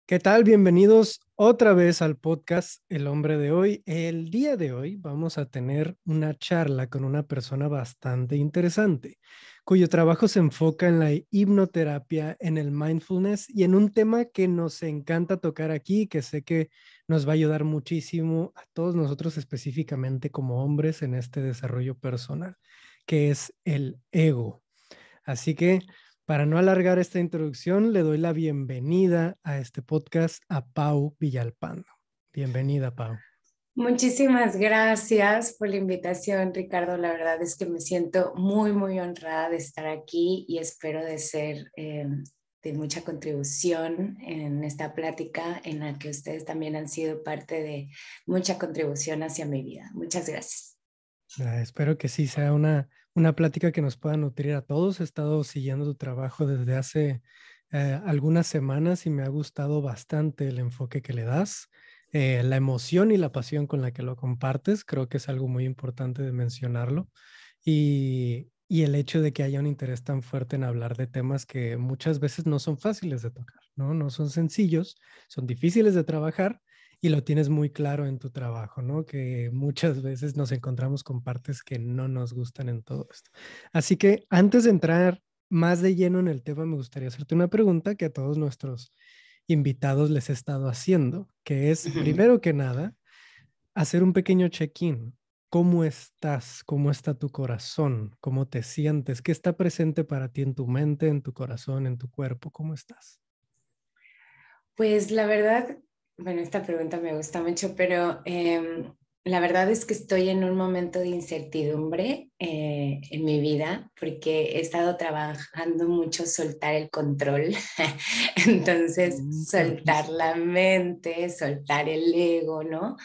¿Qué tal? Bienvenidos otra vez al podcast El Hombre de Hoy. El día de hoy vamos a tener una charla con una persona bastante interesante, cuyo trabajo se enfoca en la hipnoterapia, en el mindfulness y en un tema que nos encanta tocar aquí, que sé que nos va a ayudar muchísimo a todos nosotros específicamente como hombres en este desarrollo personal, que es el ego. Así que, para no alargar esta introducción, le doy la bienvenida a este podcast a Pau Villalpando. Bienvenida, Pau. Muchísimas gracias por la invitación, Ricardo. La verdad es que me siento muy honrada de estar aquí y espero de ser de mucha contribución en esta plática en la que ustedes también han sido parte de mucha contribución hacia mi vida. Muchas gracias. Espero que sí sea una plática que nos pueda nutrir a todos. He estado siguiendo tu trabajo desde hace algunas semanas y me ha gustado bastante el enfoque que le das, la emoción y la pasión con la que lo compartes. Creo que es algo muy importante de mencionarlo. Y el hecho de que haya un interés tan fuerte en hablar de temas que muchas veces no son fáciles de tocar, ¿no? No son sencillos, son difíciles de trabajar y lo tienes muy claro en tu trabajo, ¿no? Que muchas veces nos encontramos con partes que no nos gustan en todo esto. Así que antes de entrar más de lleno en el tema, me gustaría hacerte una pregunta que a todos nuestros invitados les he estado haciendo, que es, primero que nada, hacer un pequeño check-in. ¿Cómo estás? ¿Cómo está tu corazón? ¿Cómo te sientes? ¿Qué está presente para ti en tu mente, en tu corazón, en tu cuerpo? ¿Cómo estás? Pues la verdad, bueno, esta pregunta me gusta mucho, pero la verdad es que estoy en un momento de incertidumbre en mi vida porque he estado trabajando mucho soltar el control. Entonces, soltar Padrísimo. la mente, soltar el ego, ¿no?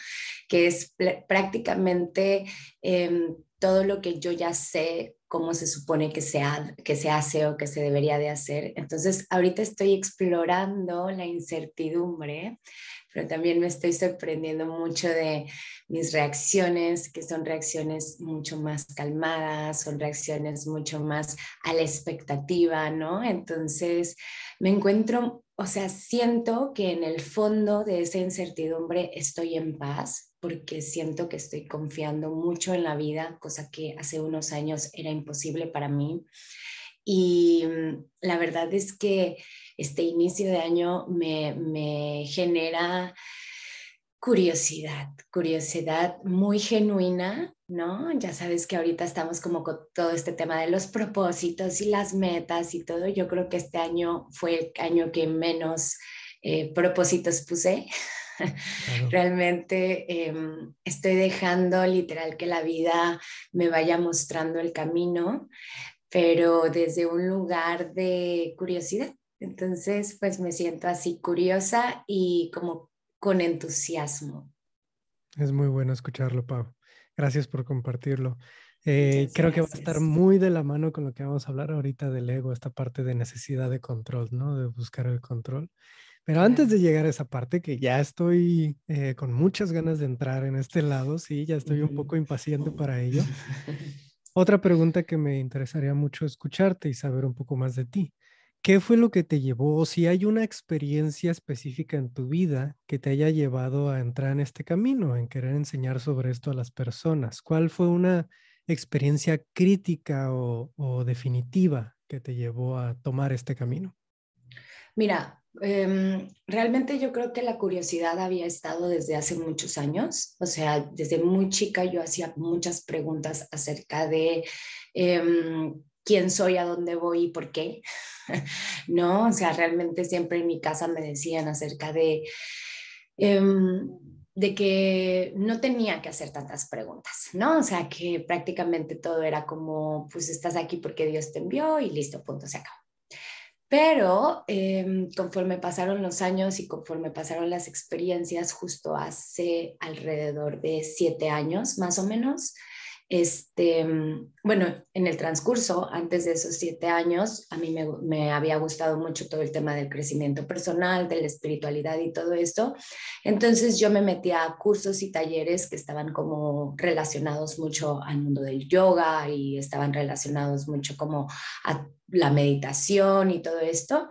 Que es prácticamente todo lo que yo ya sé cómo se supone que se hace o que se debería de hacer. Entonces, ahorita estoy explorando la incertidumbre, pero también me estoy sorprendiendo mucho de mis reacciones, que son reacciones mucho más calmadas, son reacciones mucho más a la expectativa, ¿no? Entonces, me encuentro, o sea, siento que en el fondo de esa incertidumbre estoy en paz porque siento que estoy confiando mucho en la vida, cosa que hace unos años era imposible para mí. Y la verdad es que este inicio de año me genera curiosidad muy genuina, ¿no? Ya sabes que ahorita estamos como con todo este tema de los propósitos y las metas y todo. Yo creo que este año fue el año que menos propósitos puse. Claro. Realmente estoy dejando literal que la vida me vaya mostrando el camino, pero desde un lugar de curiosidad. Entonces, pues me siento así curiosa y como con entusiasmo. Es muy bueno escucharlo, Pau. Gracias por compartirlo. Muchas Creo que va a estar gracias. muy de la mano con lo que vamos a hablar ahorita del ego, esta parte de necesidad de control, ¿no? De buscar el control. Pero antes Claro. de llegar a esa parte, que ya estoy con muchas ganas de entrar en este lado, sí, ya estoy un Ujú. poco impaciente para ello. Otra pregunta que me interesaría mucho escucharte y saber un poco más de ti. ¿Qué fue lo que te llevó, o si hay una experiencia específica en tu vida que te haya llevado a entrar en este camino, en querer enseñar sobre esto a las personas? ¿Cuál fue una experiencia crítica o definitiva que te llevó a tomar este camino? Mira, realmente yo creo que la curiosidad había estado desde hace muchos años, o sea, desde muy chica yo hacía muchas preguntas acerca de quién soy, a dónde voy y por qué, ¿no? O sea, realmente siempre en mi casa me decían acerca de que no tenía que hacer tantas preguntas, ¿no? O sea, que prácticamente todo era como, pues estás aquí porque Dios te envió y listo, punto, se acabó. Pero conforme pasaron los años y conforme pasaron las experiencias, justo hace alrededor de 7 años más o menos, bueno, en el transcurso, antes de esos 7 años, a mí me había gustado mucho todo el tema del crecimiento personal, de la espiritualidad y todo esto. Entonces yo me metí a cursos y talleres que estaban como relacionados mucho al mundo del yoga y estaban relacionados mucho como a la meditación y todo esto,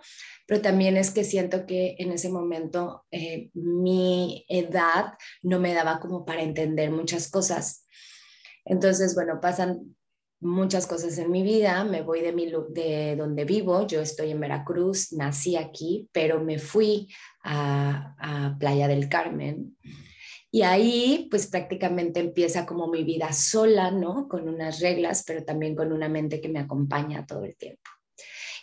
pero también es que siento que en ese momento mi edad no me daba como para entender muchas cosas. Entonces, bueno, pasan muchas cosas en mi vida, me voy de donde vivo, yo estoy en Veracruz, nací aquí, pero me fui a Playa del Carmen. Y ahí pues prácticamente empieza como mi vida sola, ¿no? Con unas reglas, pero también con una mente que me acompaña todo el tiempo.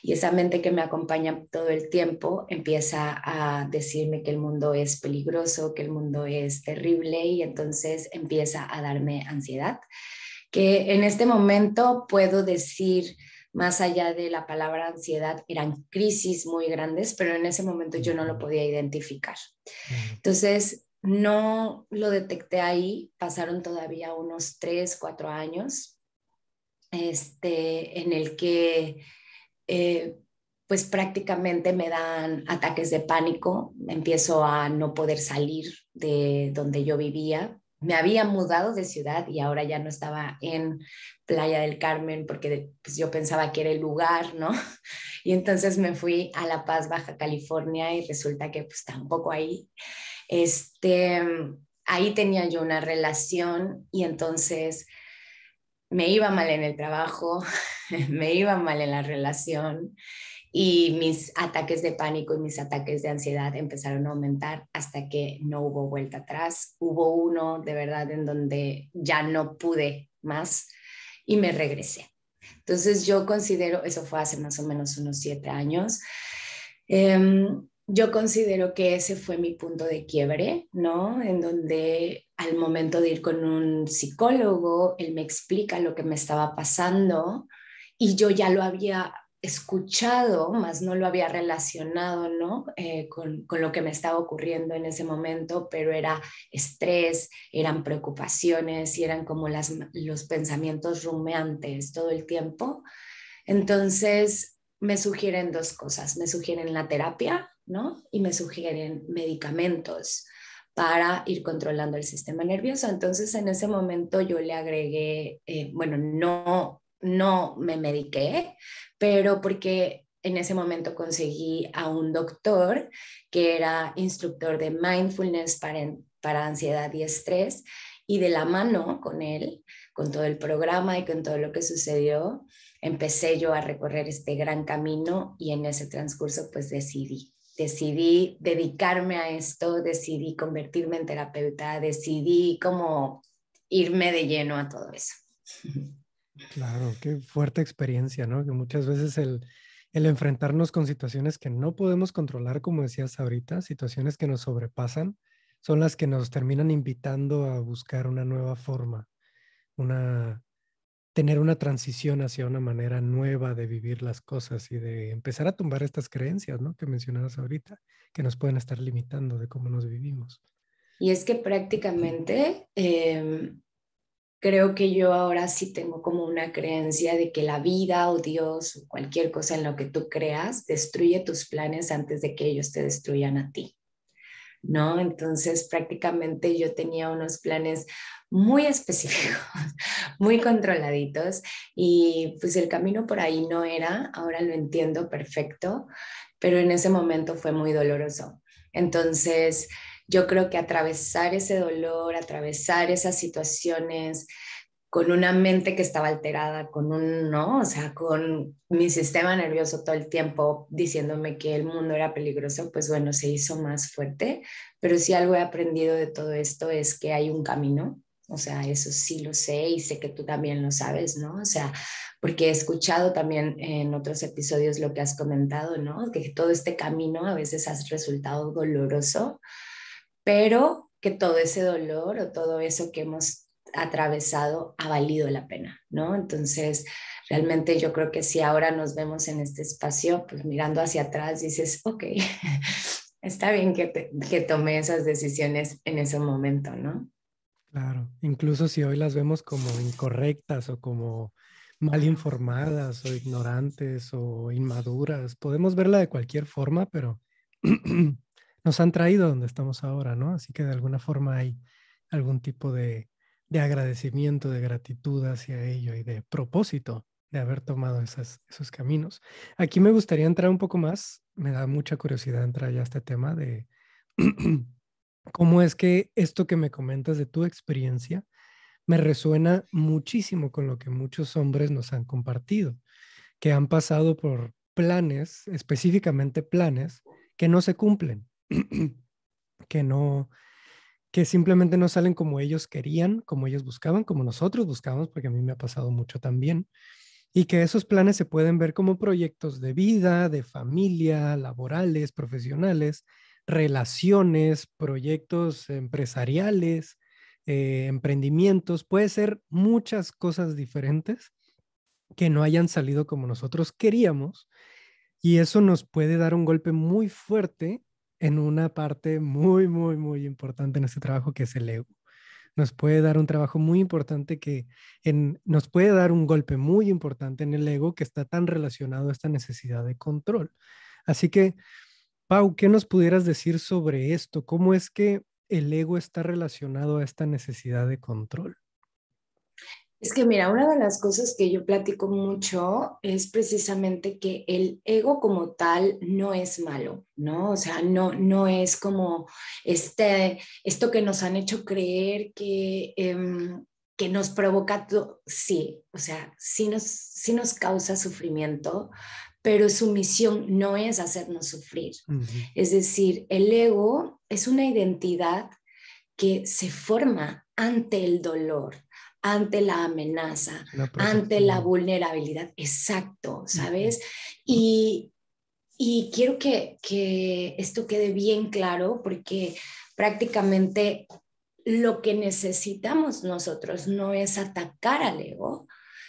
Y esa mente que me acompaña todo el tiempo empieza a decirme que el mundo es peligroso, que el mundo es terrible y entonces empieza a darme ansiedad, que en este momento puedo decir, más allá de la palabra ansiedad, eran crisis muy grandes, pero en ese momento yo no lo Ujú. podía identificar. Claro. Entonces, no lo detecté ahí, pasaron todavía unos 3, 4 años, en el que eh, pues prácticamente me dan ataques de pánico, empiezo a no poder salir de donde yo vivía. Me había mudado de ciudad y ahora ya no estaba en Playa del Carmen porque pues, yo pensaba que era el lugar, ¿no? Y entonces me fui a La Paz, Baja California y resulta que pues tampoco ahí. Este, ahí tenía yo una relación y entonces me iba mal en el trabajo, me iba mal en la relación y mis ataques de pánico y mis ataques de ansiedad empezaron a aumentar hasta que no hubo vuelta atrás. Hubo uno de verdad en donde ya no pude más y me regresé. Entonces yo considero, eso fue hace más o menos unos 7 años, yo considero que ese fue mi punto de quiebre, ¿no? En donde al momento de ir con un psicólogo, él me explica lo que me estaba pasando y yo ya lo había escuchado, más no lo había relacionado, ¿no? Con lo que me estaba ocurriendo en ese momento, pero era estrés, eran preocupaciones y eran como los pensamientos rumeantes todo el tiempo. Entonces, me sugieren dos cosas. Me sugieren la terapia, ¿no? Y me sugieren medicamentos para ir controlando el sistema nervioso. Entonces, en ese momento yo le agregué, bueno, no me mediqué, pero porque en ese momento conseguí a un doctor que era instructor de mindfulness para ansiedad y estrés, y de la mano con él, con todo el programa y con todo lo que sucedió, empecé yo a recorrer este gran camino y en ese transcurso pues decidí dedicarme a esto, decidí convertirme en terapeuta, decidí como irme de lleno a todo eso. Claro, qué fuerte experiencia, ¿no? Que muchas veces el enfrentarnos con situaciones que no podemos controlar, como decías ahorita, situaciones que nos sobrepasan, son las que nos terminan invitando a buscar una nueva forma, una, tener una transición hacia una manera nueva de vivir las cosas y de empezar a tumbar estas creencias, ¿no? Que mencionabas ahorita, que nos pueden estar limitando de cómo nos vivimos. Y es que prácticamente creo que yo ahora sí tengo como una creencia de que la vida o Dios o cualquier cosa en lo que tú creas destruye tus planes antes de que ellos te destruyan a ti, ¿no? Entonces prácticamente yo tenía unos planes muy específicos, muy controladitos y pues el camino por ahí no era, ahora lo entiendo perfecto, pero en ese momento fue muy doloroso. Entonces yo creo que atravesar ese dolor, atravesar esas situaciones, con una mente que estaba alterada, con un, ¿no? O sea, con mi sistema nervioso todo el tiempo diciéndome que el mundo era peligroso, pues bueno, se hizo más fuerte. Pero si algo he aprendido de todo esto es que hay un camino. O sea, eso sí lo sé y sé que tú también lo sabes, ¿no? O sea, porque he escuchado también en otros episodios lo que has comentado, ¿no? Que todo este camino a veces ha resultado doloroso, pero que todo ese dolor o todo eso que hemos atravesado ha valido la pena, ¿no? Entonces, realmente yo creo que si ahora nos vemos en este espacio, pues mirando hacia atrás, dices, ok, está bien que tomé esas decisiones en ese momento, ¿no? Claro, incluso si hoy las vemos como incorrectas o como mal informadas o ignorantes o inmaduras, podemos verla de cualquier forma, pero nos han traído donde estamos ahora, ¿no? Así que de alguna forma hay algún tipo de agradecimiento, de gratitud hacia ello y de propósito de haber tomado esos caminos. Aquí me gustaría entrar un poco más, me da mucha curiosidad entrar ya a este tema de cómo es que esto que me comentas de tu experiencia me resuena muchísimo con lo que muchos hombres nos han compartido, que han pasado por planes, específicamente planes, que no se cumplen, que no, que simplemente no salen como ellos querían, como ellos buscaban, como nosotros buscábamos, porque a mí me ha pasado mucho también, y que esos planes se pueden ver como proyectos de vida, de familia, laborales, profesionales, relaciones, proyectos empresariales, emprendimientos, puede ser muchas cosas diferentes que no hayan salido como nosotros queríamos y eso nos puede dar un golpe muy fuerte en una parte muy, muy, muy importante en este trabajo que es el ego. Nos puede dar un trabajo muy importante nos puede dar un golpe muy importante en el ego que está tan relacionado a esta necesidad de control. Así que, Pau, ¿qué nos pudieras decir sobre esto? ¿Cómo es que el ego está relacionado a esta necesidad de control? Es que mira, una de las cosas que yo platico mucho es precisamente que el ego como tal no es malo, ¿no? O sea, no es como esto que nos han hecho creer que nos provoca, sí, o sea, sí nos causa sufrimiento, pero su misión no es hacernos sufrir. Ujú. Es decir, el ego es una identidad que se forma ante el dolor, ante la amenaza, Es una ante la protección. vulnerabilidad. Exacto, Ujú. ¿sabes? Y, y quiero que esto quede bien claro porque prácticamente lo que necesitamos nosotros no es atacar al ego,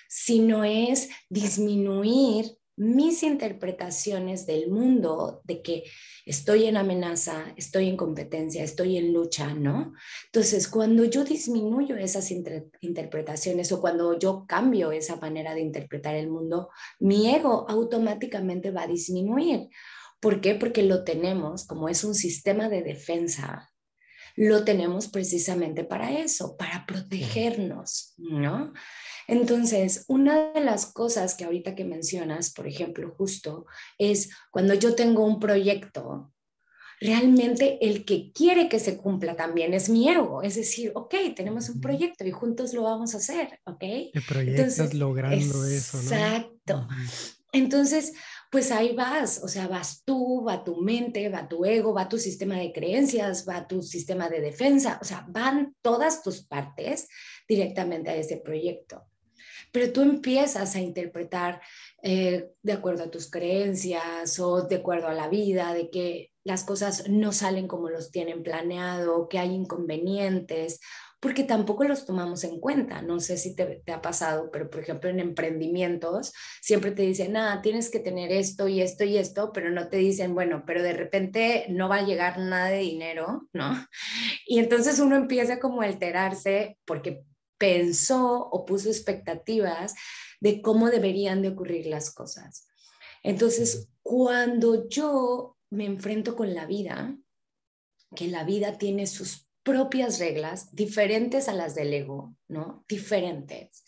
sino es disminuir mis interpretaciones del mundo de que estoy en amenaza, estoy en competencia, estoy en lucha, ¿no? Entonces, cuando yo disminuyo esas interpretaciones o cuando yo cambio esa manera de interpretar el mundo, mi ego automáticamente va a disminuir. ¿Por qué? Porque lo tenemos como es un sistema de defensa, lo tenemos precisamente para eso, para Sí, protegernos, ¿no? Entonces, una de las cosas que ahorita que mencionas, por ejemplo, justo, es cuando yo tengo un proyecto, realmente el que quiere que se cumpla también es mi ego, es decir, ok, tenemos un ujú. proyecto y juntos lo vamos a hacer, ok. Te proyectas Entonces, logrando eso, ¿no? exacto. Ujú. Entonces, pues ahí vas, o sea, vas tú, va tu mente, va tu ego, va tu sistema de creencias, va tu sistema de defensa, o sea, van todas tus partes directamente a ese proyecto. Pero tú empiezas a interpretar de acuerdo a tus creencias o de acuerdo a la vida, de que las cosas no salen como los tienen planeado, que hay inconvenientes, porque tampoco los tomamos en cuenta. No sé si te ha pasado, pero por ejemplo en emprendimientos siempre te dicen, ah, tienes que tener esto y esto y esto, pero no te dicen, bueno, pero de repente no va a llegar nada de dinero, ¿no? Y entonces uno empieza como a alterarse porque pensó o puso expectativas de cómo deberían de ocurrir las cosas. Entonces, cuando yo me enfrento con la vida, que la vida tiene sus propias reglas, diferentes a las del ego, ¿no? Diferentes.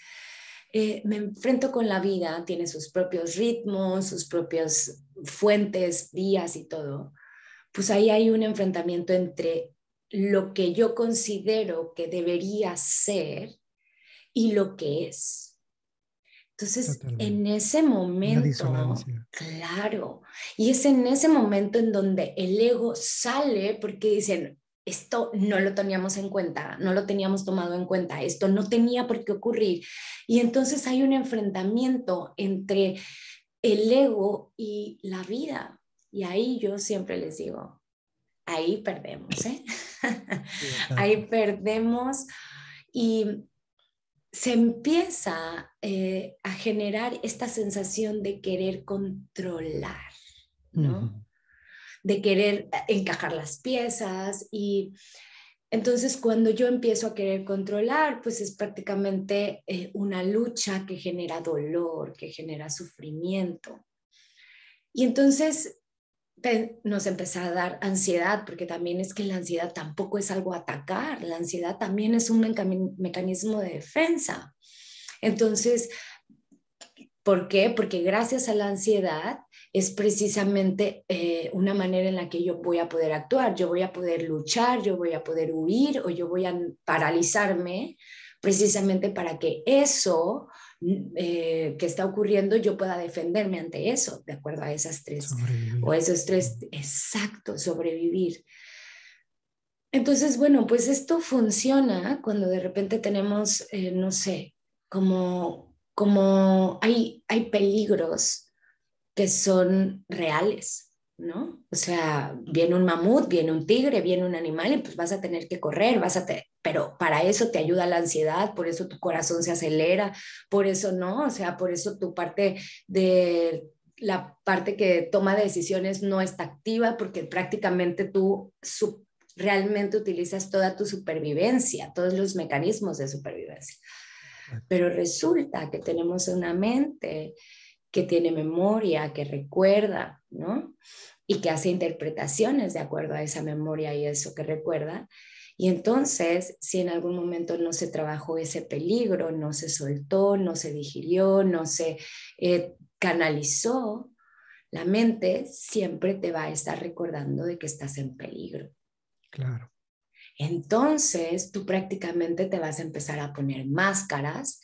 Me enfrento con la vida, tiene sus propios ritmos, sus propias fuentes, vías y todo, pues ahí hay un enfrentamiento entre lo que yo considero que debería ser y lo que es. Entonces, en Totalmente. ese Una momento, disonancia. claro, y es en ese momento en donde el ego sale porque dicen, esto no lo teníamos en cuenta, no lo teníamos tomado en cuenta, esto no tenía por qué ocurrir. Y entonces hay un enfrentamiento entre el ego y la vida. Y ahí yo siempre les digo, ahí perdemos, ¿eh? Sí, exacto. Ahí perdemos y se empieza a generar esta sensación de querer controlar, Ujú. ¿no? De querer encajar las piezas y entonces cuando yo empiezo a querer controlar, pues es prácticamente una lucha que genera dolor, que genera sufrimiento. Y entonces nos empezó a dar ansiedad, porque también es que la ansiedad tampoco es algo a atacar, la ansiedad también es un mecanismo de defensa. Entonces, ¿Por qué? Porque gracias a la ansiedad es precisamente una manera en la que yo voy a poder actuar, yo voy a poder luchar, yo voy a poder huir o yo voy a paralizarme precisamente para que eso que está ocurriendo yo pueda defenderme ante eso, de acuerdo a esas tres o Sobrevivir. esos tres, exacto, sobrevivir. Entonces, bueno, pues esto funciona cuando de repente tenemos, no sé, como hay peligros que son reales, ¿no? O sea, viene un mamut, viene un tigre, viene un animal y pues vas a tener que correr, pero para eso te ayuda la ansiedad, por eso tu corazón se acelera, por eso no, o sea, por eso tu parte de la parte que toma decisiones no está activa porque prácticamente tú realmente utilizas toda tu supervivencia, todos los mecanismos de supervivencia. Exacto. Pero resulta que tenemos una mente que tiene memoria, que recuerda, ¿no? Y que hace interpretaciones de acuerdo a esa memoria y eso que recuerda. Y entonces, si en algún momento no se trabajó ese peligro, no se soltó, no se digirió, no se canalizó, la mente siempre te va a estar recordando de que estás en peligro. Claro. Entonces, tú prácticamente te vas a empezar a poner máscaras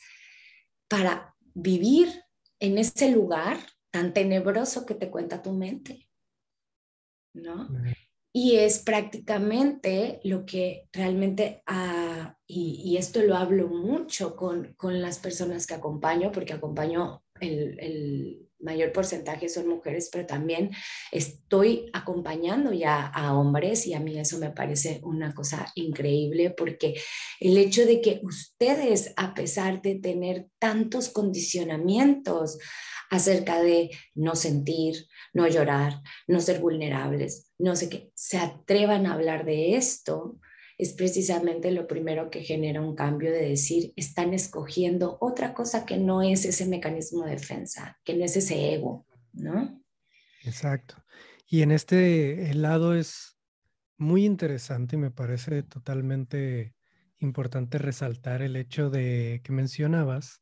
para vivir en ese lugar tan tenebroso que te cuenta tu mente, ¿no? Claro. Y es prácticamente lo que realmente, y esto lo hablo mucho con las personas que acompaño, porque acompaño el mayor porcentaje son mujeres, pero también estoy acompañando ya a hombres y a mí eso me parece una cosa increíble porque el hecho de que ustedes, a pesar de tener tantos condicionamientos acerca de no sentir, no llorar, no ser vulnerables, no sé qué, se atrevan a hablar de esto, es precisamente lo primero que genera un cambio de decir, están escogiendo otra cosa que no es ese mecanismo de defensa, que no es ese ego, ¿no? Exacto. Y en este lado es muy interesante y me parece totalmente importante resaltar el hecho de que mencionabas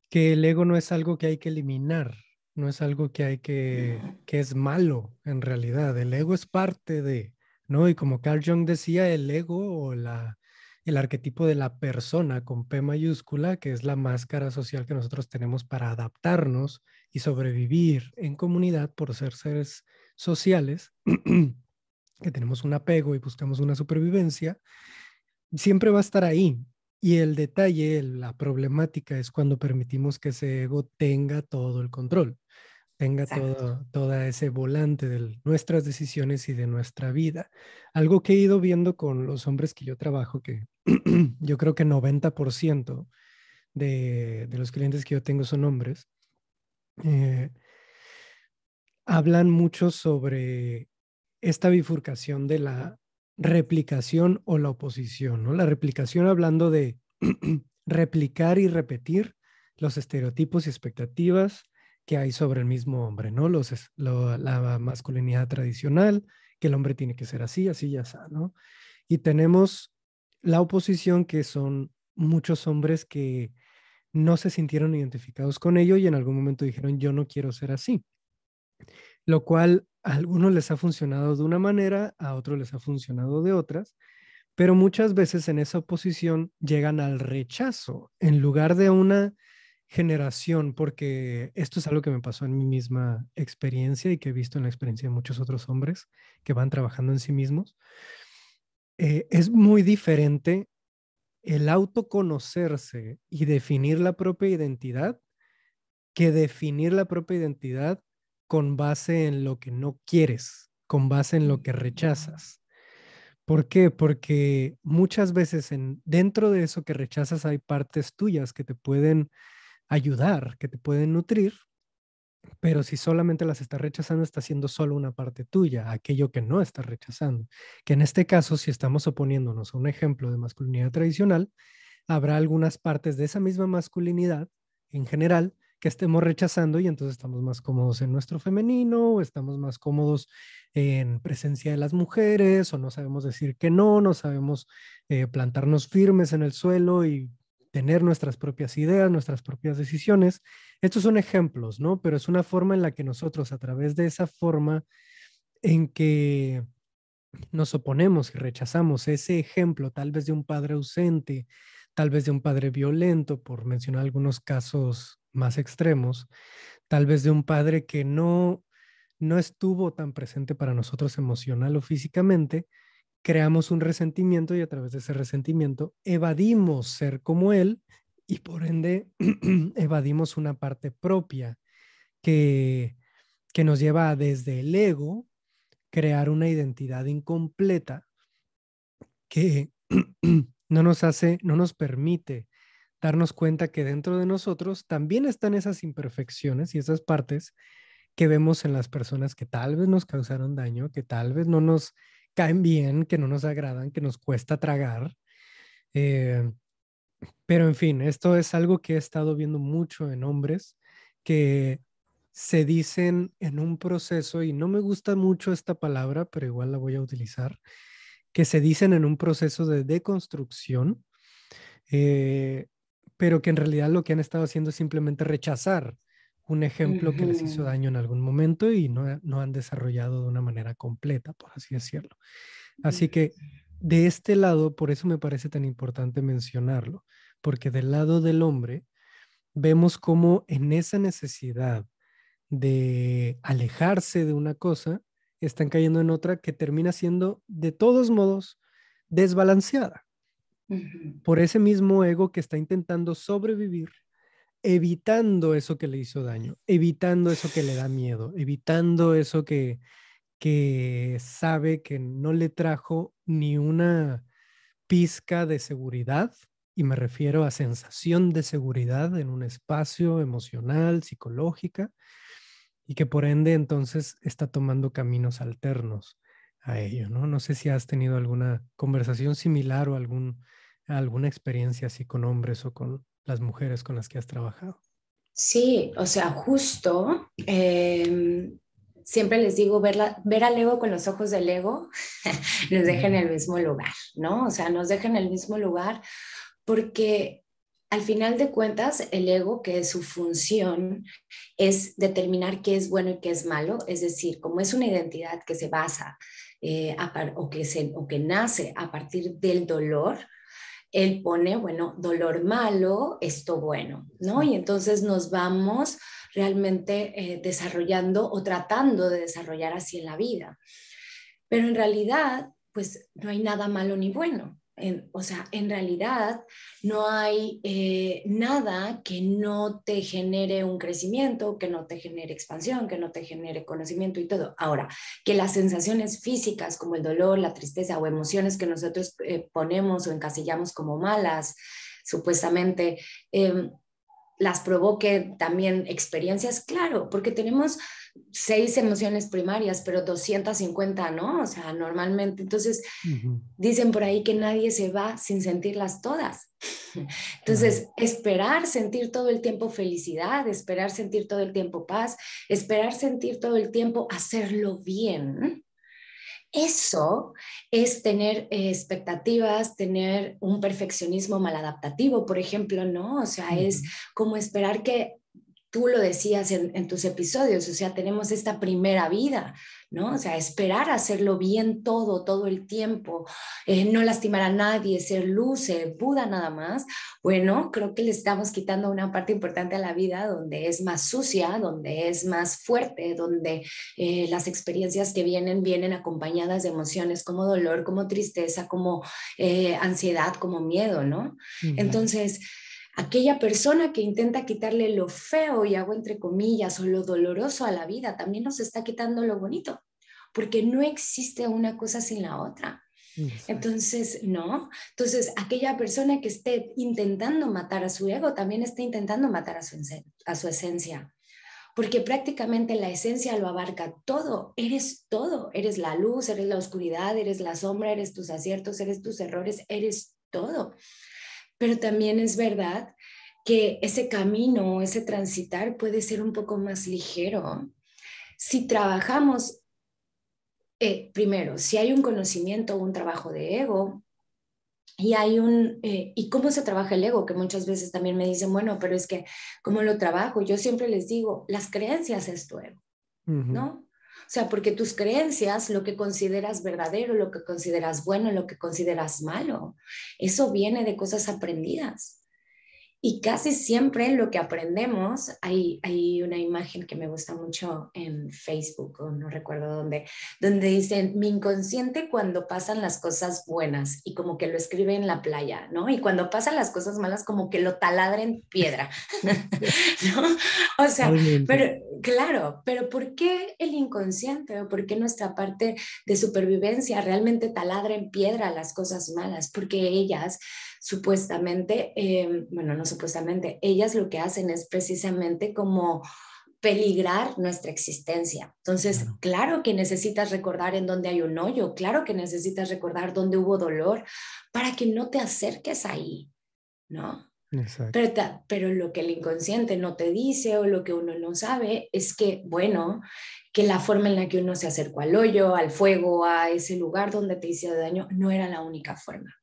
que el ego no es algo que hay que eliminar, no es algo que que es malo en realidad. El ego es parte de, ¿no? Y como Carl Jung decía, el ego o el arquetipo de la persona con P mayúscula, que es la máscara social que nosotros tenemos para adaptarnos y sobrevivir en comunidad por ser seres sociales, que tenemos un apego y buscamos una supervivencia, siempre va a estar ahí. Y el detalle, la problemática es cuando permitimos que ese ego tenga todo el control, tenga Exacto. toda ese volante de nuestras decisiones y de nuestra vida. Algo que he ido viendo con los hombres que yo trabajo, que yo creo que 90% de los clientes que yo tengo son hombres, eh, hablan mucho sobre esta bifurcación de la replicación o la oposición, ¿no? La replicación hablando de replicar y repetir los estereotipos y expectativas que hay sobre el mismo hombre, ¿no? La masculinidad tradicional, que el hombre tiene que ser así, así y así, ¿no? Y tenemos la oposición, que son muchos hombres que no se sintieron identificados con ello y en algún momento dijeron, yo no quiero ser así, lo cual a algunos les ha funcionado de una manera, a otros les ha funcionado de otras, pero muchas veces en esa oposición llegan al rechazo en lugar de una generación, porque esto es algo que me pasó en mi misma experiencia y que he visto en la experiencia de muchos otros hombres que van trabajando en sí mismos. Es muy diferente el autoconocerse y definir la propia identidad que definir la propia identidad con base en lo que no quieres, con base en lo que rechazas. ¿Por qué? Porque muchas veces dentro de eso que rechazas hay partes tuyas que te pueden ayudar, que te pueden nutrir, pero si solamente las estás rechazando, está siendo solo una parte tuya, aquello que no estás rechazando. Que en este caso, si estamos oponiéndonos a un ejemplo de masculinidad tradicional, habrá algunas partes de esa misma masculinidad en general que estemos rechazando y entonces estamos más cómodos en nuestro femenino, o estamos más cómodos en presencia de las mujeres, o no sabemos decir que no, no sabemos plantarnos firmes en el suelo y tener nuestras propias ideas, nuestras propias decisiones. Estos son ejemplos, ¿no? Pero es una forma en la que nosotros, a través de esa forma en que nos oponemos y rechazamos ese ejemplo, tal vez de un padre ausente, tal vez de un padre violento, por mencionar algunos casos más extremos, tal vez de un padre que no estuvo tan presente para nosotros emocional o físicamente, creamos un resentimiento y a través de ese resentimiento evadimos ser como él y por ende evadimos una parte propia que, que nos lleva a, desde el ego, crear una identidad incompleta que no nos permite darnos cuenta que dentro de nosotros también están esas imperfecciones y esas partes que vemos en las personas que tal vez nos causaron daño, que tal vez no nos caen bien, que no nos agradan, que nos cuesta tragar. Eh, pero en fin, esto es algo que he estado viendo mucho en hombres que se dicen en un proceso, y no me gusta mucho esta palabra, pero igual la voy a utilizar, que se dicen en un proceso de deconstrucción, eh, pero que en realidad lo que han estado haciendo es simplemente rechazar un ejemplo que les hizo Ujú. daño en algún momento y no han desarrollado de una manera completa, por así decirlo. Así que de este lado, por eso me parece tan importante mencionarlo, porque del lado del hombre vemos cómo en esa necesidad de alejarse de una cosa, están cayendo en otra que termina siendo de todos modos desbalanceada Ujú. por ese mismo ego que está intentando sobrevivir, evitando eso que le hizo daño, evitando eso que le da miedo, evitando eso que sabe que no le trajo ni una pizca de seguridad, y me refiero a sensación de seguridad en un espacio emocional, psicológica, y que por ende entonces está tomando caminos alternos a ello, ¿no? No sé si has tenido alguna conversación similar o alguna experiencia así con hombres o con las mujeres con las que has trabajado. Sí, o sea, justo, siempre les digo, ver al ego con los ojos del ego nos deja en Ujú. el mismo lugar, ¿no? O sea, nos deja en el mismo lugar porque al final de cuentas, el ego, que es su función, es determinar qué es bueno y qué es malo, es decir, como es una identidad que se basa o que nace a partir del dolor, él pone, bueno, dolor malo, esto bueno, ¿no? Y Exacto. entonces nos vamos realmente desarrollando o tratando de desarrollar así en la vida. Pero en realidad, pues no hay nada malo ni bueno. O sea, en realidad no hay nada que no te genere un crecimiento, que no te genere expansión, que no te genere conocimiento y todo. Ahora, que las sensaciones físicas como el dolor, la tristeza o emociones que nosotros ponemos o encasillamos como malas, supuestamente, eh, las provoque también experiencias, claro, porque tenemos 6 emociones primarias, pero 250, ¿no? O sea, normalmente, entonces Ujú. dicen por ahí que nadie se va sin sentirlas todas. Claro. Entonces, esperar sentir todo el tiempo felicidad, esperar sentir todo el tiempo paz, esperar sentir todo el tiempo hacerlo bien, eso es tener expectativas, tener un perfeccionismo maladaptativo, por ejemplo, ¿no? O sea, es Ujú. como esperar que tú lo decías en tus episodios, o sea, tenemos esta primera vida, ¿no? O sea, esperar hacerlo bien todo el tiempo, no lastimar a nadie, ser luz, ser Buda nada más. Bueno, creo que le estamos quitando una parte importante a la vida donde es más sucia, donde es más fuerte, donde las experiencias que vienen acompañadas de emociones como dolor, como tristeza, como ansiedad, como miedo, ¿no? Ujú. Entonces, aquella persona que intenta quitarle lo feo y hago entre comillas o lo doloroso a la vida, también nos está quitando lo bonito, porque no existe una cosa sin la otra. Exacto. Entonces, no. Entonces, aquella persona que esté intentando matar a su ego también está intentando matar a su esencia, porque prácticamente la esencia lo abarca todo, eres la luz, eres la oscuridad, eres la sombra, eres tus aciertos, eres tus errores, eres todo. Pero también es verdad que ese camino, ese transitar puede ser un poco más ligero si trabajamos, primero, si hay un conocimiento o un trabajo de ego, ¿Y cómo se trabaja el ego? Que muchas veces también me dicen, bueno, pero es que, ¿cómo lo trabajo? Yo siempre les digo, las creencias es tu ego, Ujú. ¿no? O sea, porque tus creencias, lo que consideras verdadero, lo que consideras bueno, lo que consideras malo, eso viene de cosas aprendidas. Y casi siempre lo que aprendemos, hay una imagen que me gusta mucho en Facebook, o no recuerdo dónde, donde dicen, mi inconsciente cuando pasan las cosas buenas, y como que lo escribe en la playa, ¿no? Y cuando pasan las cosas malas, como que lo taladra en piedra, ¿no? O sea, Totalmente. pero claro, pero ¿por qué el inconsciente o por qué nuestra parte de supervivencia realmente taladra en piedra las cosas malas? Porque ellas supuestamente, bueno, no supuestamente, ellas lo que hacen es precisamente como peligrar nuestra existencia. Entonces, Claro, claro que necesitas recordar en dónde hay un hoyo, claro que necesitas recordar dónde hubo dolor para que no te acerques ahí, ¿no? exacto. Pero lo que el inconsciente no te dice o lo que uno no sabe es que, bueno, que la forma en la que uno se acercó al hoyo, al fuego, a ese lugar donde te hizo daño, no era la única forma.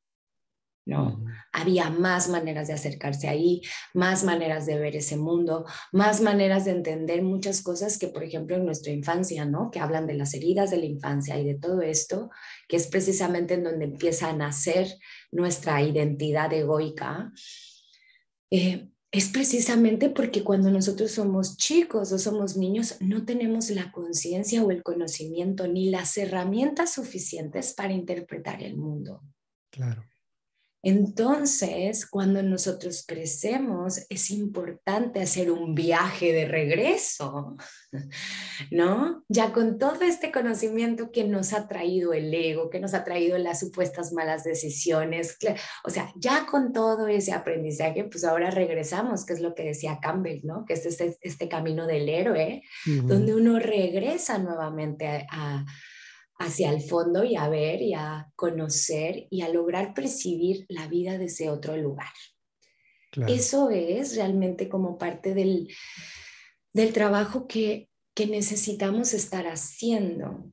¿No? Ujú. Había más maneras de acercarse ahí, más maneras de ver ese mundo, más maneras de entender muchas cosas que, por ejemplo, en nuestra infancia, ¿no? Que hablan de las heridas de la infancia y de todo esto, que es precisamente en donde empieza a nacer nuestra identidad egoica. Es precisamente porque cuando nosotros somos chicos o somos niños no tenemos la conciencia o el conocimiento ni las herramientas suficientes para interpretar el mundo. Claro. Entonces, cuando nosotros crecemos, es importante hacer un viaje de regreso, ¿no? Ya con todo este conocimiento que nos ha traído el ego, que nos ha traído las supuestas malas decisiones, o sea, ya con todo ese aprendizaje, pues ahora regresamos, que es lo que decía Campbell, ¿no? Que es este camino del héroe, donde Ujú. uno regresa nuevamente hacia el fondo y a ver y a conocer y a lograr percibir la vida desde otro lugar. Claro. Eso es realmente como parte del trabajo que necesitamos estar haciendo.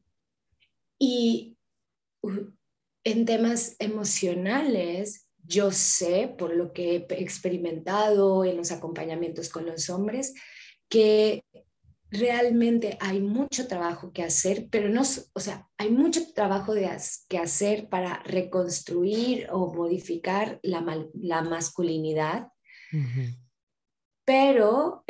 Y en temas emocionales, yo sé, por lo que he experimentado en los acompañamientos con los hombres, que realmente hay mucho trabajo que hacer, pero no, o sea, hay mucho trabajo que hacer para reconstruir o modificar la masculinidad, Ujú. pero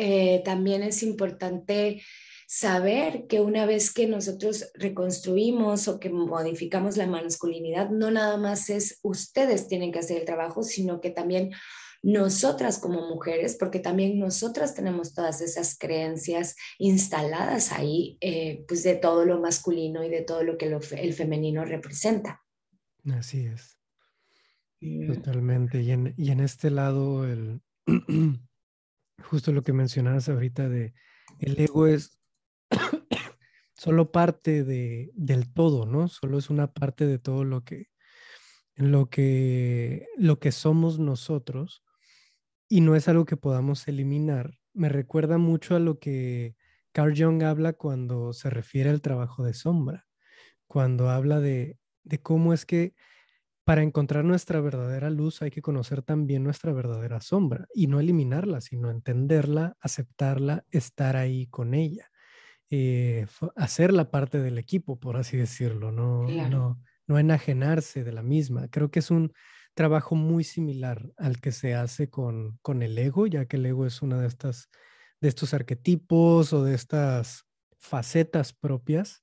también es importante saber que una vez que nosotros reconstruimos o que modificamos la masculinidad, no nada más es ustedes tienen que hacer el trabajo, sino que también nosotras como mujeres, porque también nosotras tenemos todas esas creencias instaladas ahí, pues de todo lo masculino y de todo lo que el femenino representa. Así es. Mm, Totalmente. Y en este lado, justo lo que mencionabas ahorita de el ego es solo parte del todo, ¿no? Solo es una parte de todo lo que somos nosotros y no es algo que podamos eliminar. Me recuerda mucho a lo que Carl Jung habla cuando se refiere al trabajo de sombra, cuando habla de cómo es que para encontrar nuestra verdadera luz hay que conocer también nuestra verdadera sombra y no eliminarla, sino entenderla, aceptarla, estar ahí con ella, hacerla parte del equipo, por así decirlo, no, claro, no, no enajenarse de la misma. Creo que es un trabajo muy similar al que se hace con el ego, ya que el ego es una de estos arquetipos o de estas facetas propias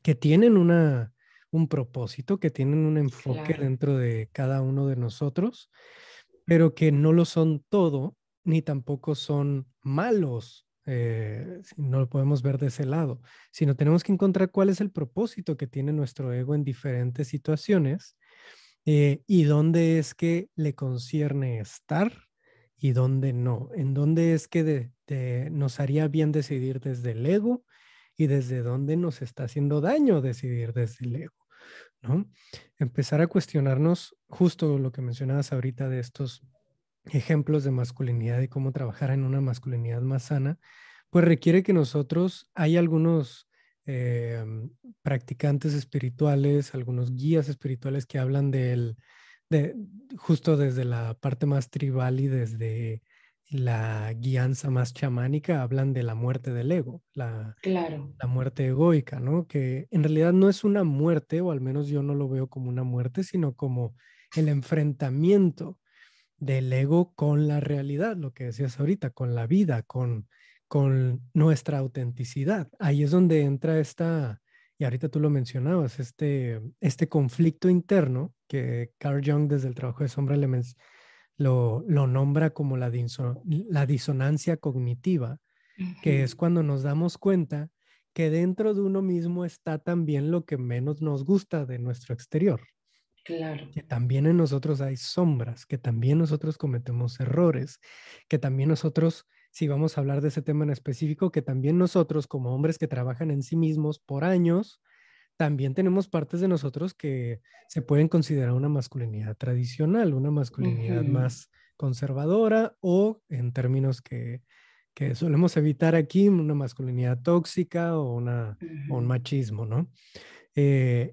que tienen un propósito, que tienen un enfoque claro, dentro de cada uno de nosotros, pero que no lo son todo, ni tampoco son malos. Si no lo podemos ver de ese lado, sino tenemos que encontrar cuál es el propósito que tiene nuestro ego en diferentes situaciones, y dónde es que le concierne estar y dónde no, en dónde es que nos haría bien decidir desde el ego y desde dónde nos está haciendo daño decidir desde el ego, ¿no? Empezar a cuestionarnos justo lo que mencionabas ahorita de estos ejemplos de masculinidad y cómo trabajar en una masculinidad más sana, pues requiere que nosotros, hay algunos eh, practicantes espirituales, algunos guías espirituales que hablan de, justo desde la parte más tribal y desde la guianza más chamánica, hablan de la muerte del ego, Claro. la muerte egoica, ¿no? Que en realidad no es una muerte, o al menos yo no lo veo como una muerte, sino como el enfrentamiento del ego con la realidad, lo que decías ahorita, con la vida, con nuestra autenticidad. Ahí es donde entra esta, y ahorita tú lo mencionabas, este conflicto interno que Carl Jung desde el trabajo de sombra lo nombra como la disonancia cognitiva, que es Ujú. cuando nos damos cuenta que dentro de uno mismo está también lo que menos nos gusta de nuestro exterior, Claro. que también en nosotros hay sombras, que también nosotros cometemos errores, que también nosotros, si vamos a hablar de ese tema en específico, que también nosotros como hombres que trabajan en sí mismos por años, también tenemos partes de nosotros que se pueden considerar una masculinidad tradicional, una masculinidad Ujú. más conservadora o en términos que solemos evitar aquí, una masculinidad tóxica o un Ujú. machismo, ¿no?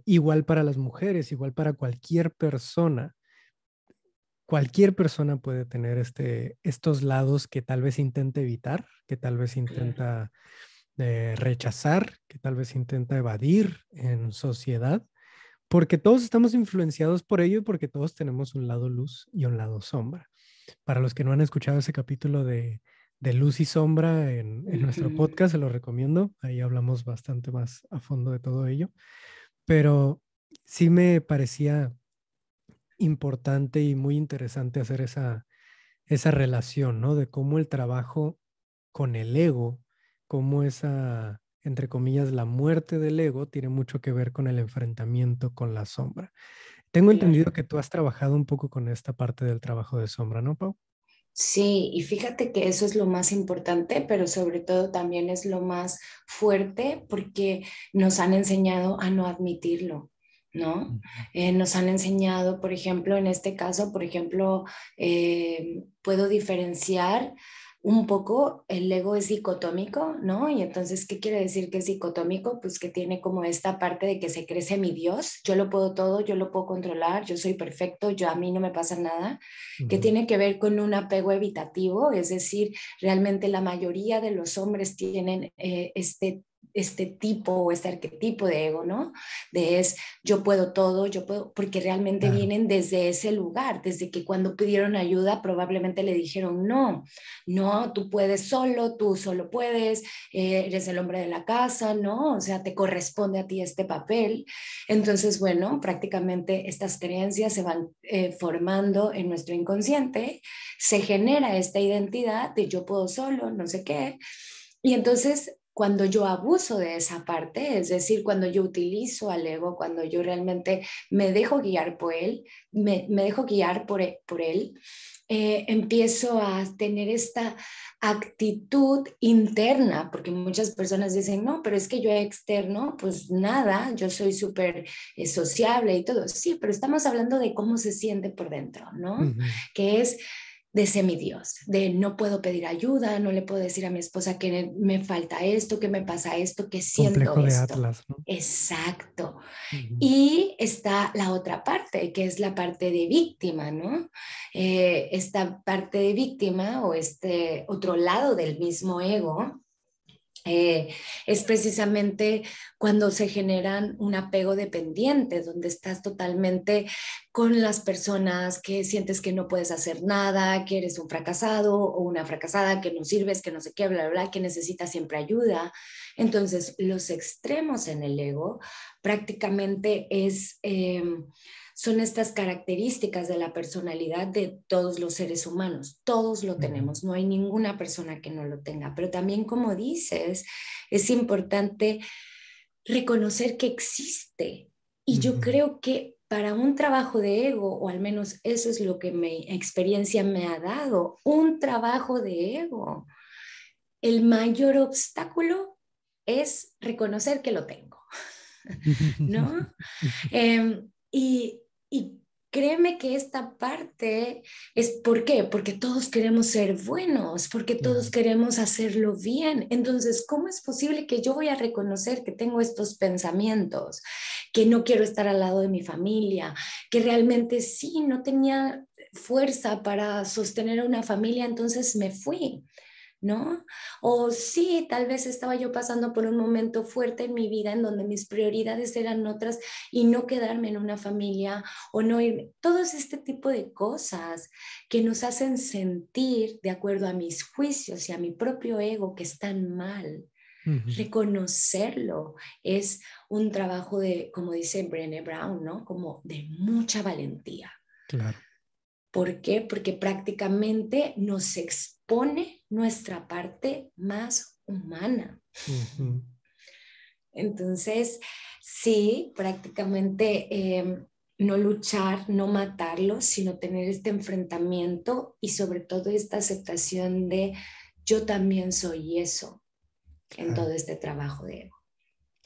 Igual para las mujeres, igual para cualquier persona. Cualquier persona puede tener estos lados que tal vez intenta evitar, que tal vez Claro. intenta rechazar, que tal vez intenta evadir en sociedad, porque todos estamos influenciados por ello y porque todos tenemos un lado luz y un lado sombra. Para los que no han escuchado ese capítulo de luz y sombra en nuestro Ujú. podcast, se lo recomiendo. Ahí hablamos bastante más a fondo de todo ello. Pero sí me parecía importante y muy interesante hacer esa relación, ¿no? De cómo el trabajo con el ego, cómo esa, entre comillas, la muerte del ego tiene mucho que ver con el enfrentamiento con la sombra. Tengo entendido Claro. que tú has trabajado un poco con esta parte del trabajo de sombra, ¿no, Pau? Sí, y fíjate que eso es lo más importante, pero sobre todo también es lo más fuerte porque nos han enseñado a no admitirlo, ¿no? Ujú. Nos han enseñado, por ejemplo, en este caso, por ejemplo, puedo diferenciar un poco, el ego es dicotómico, ¿no? Y entonces, ¿qué quiere decir que es dicotómico? Pues que tiene como esta parte de que se crece mi Dios, yo lo puedo todo, yo lo puedo controlar, yo soy perfecto, yo a mí no me pasa nada, que Ujú. tiene que ver con un apego evitativo, es decir, realmente la mayoría de los hombres tienen este tipo o este arquetipo de ego, ¿no? De es yo puedo todo, yo puedo, porque realmente Claro, vienen desde ese lugar, desde que cuando pidieron ayuda probablemente le dijeron no, no, tú puedes solo, tú solo puedes, eres el hombre de la casa, ¿no? O sea, te corresponde a ti este papel. Entonces, bueno, prácticamente estas creencias se van formando en nuestro inconsciente, se genera esta identidad de yo puedo solo, no sé qué, y entonces cuando yo abuso de esa parte, es decir, cuando yo utilizo al ego, cuando yo realmente me dejo guiar por él, me dejo guiar por él, empiezo a tener esta actitud interna, porque muchas personas dicen, no, pero es que yo externo, pues nada, yo soy súper sociable y todo. Sí, pero estamos hablando de cómo se siente por dentro, ¿no? ujú. Que es de semidios, de no puedo pedir ayuda, no le puedo decir a mi esposa que me falta esto, que me pasa esto, que siento Complejo de esto. Atlas, ¿no? Exacto. Ujú. Y está la otra parte, que es la parte de víctima, ¿no? Esta parte de víctima o este otro lado del mismo ego es precisamente cuando se generan un apego dependiente, donde estás totalmente con las personas que sientes que no puedes hacer nada, que eres un fracasado o una fracasada, que no sirves, que no sé qué, bla, bla, bla, que necesitas siempre ayuda. Entonces, los extremos en el ego prácticamente son estas características de la personalidad de todos los seres humanos. Todos lo Ujú. tenemos, no hay ninguna persona que no lo tenga. Pero también, como dices, es importante reconocer que existe. Y yo Ujú. creo que para un trabajo de ego, o al menos eso es lo que mi experiencia me ha dado, un trabajo de ego, el mayor obstáculo es reconocer que lo tengo, ¿no? Y créeme que esta parte es, ¿por qué? Porque todos queremos ser buenos, porque todos Claro. queremos hacerlo bien. Entonces, ¿cómo es posible que yo voy a reconocer que tengo estos pensamientos, que no quiero estar al lado de mi familia, que realmente sí, no tenía fuerza para sostener a una familia, entonces me fui? ¿No? O sí, tal vez estaba yo pasando por un momento fuerte en mi vida en donde mis prioridades eran otras y no quedarme en una familia o no irme. Todos este tipo de cosas que nos hacen sentir, de acuerdo a mis juicios y a mi propio ego, que están mal. Ujú. Reconocerlo es un trabajo de, como dice Brené Brown, ¿no? Como de mucha valentía. Claro. ¿Por qué? Porque prácticamente nos expone nuestra parte más humana. Ujú. Entonces, sí, prácticamente no luchar, no matarlo, sino tener este enfrentamiento y sobre todo esta aceptación de yo también soy eso en Claro. todo este trabajo de ego.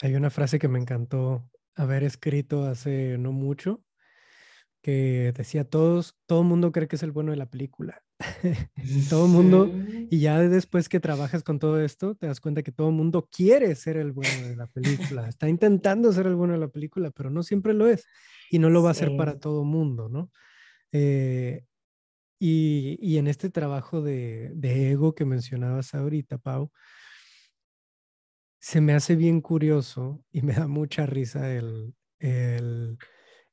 Hay una frase que me encantó haber escrito hace no mucho que decía, todo mundo cree que es el bueno de la película. Todo mundo, Ujú. y ya después que trabajas con todo esto, te das cuenta que todo mundo quiere ser el bueno de la película, está intentando ser el bueno de la película, pero no siempre lo es y no lo va a ser para Sí, todo mundo, ¿no? Eh, y en este trabajo de ego que mencionabas ahorita, Pau, se me hace bien curioso y me da mucha risa el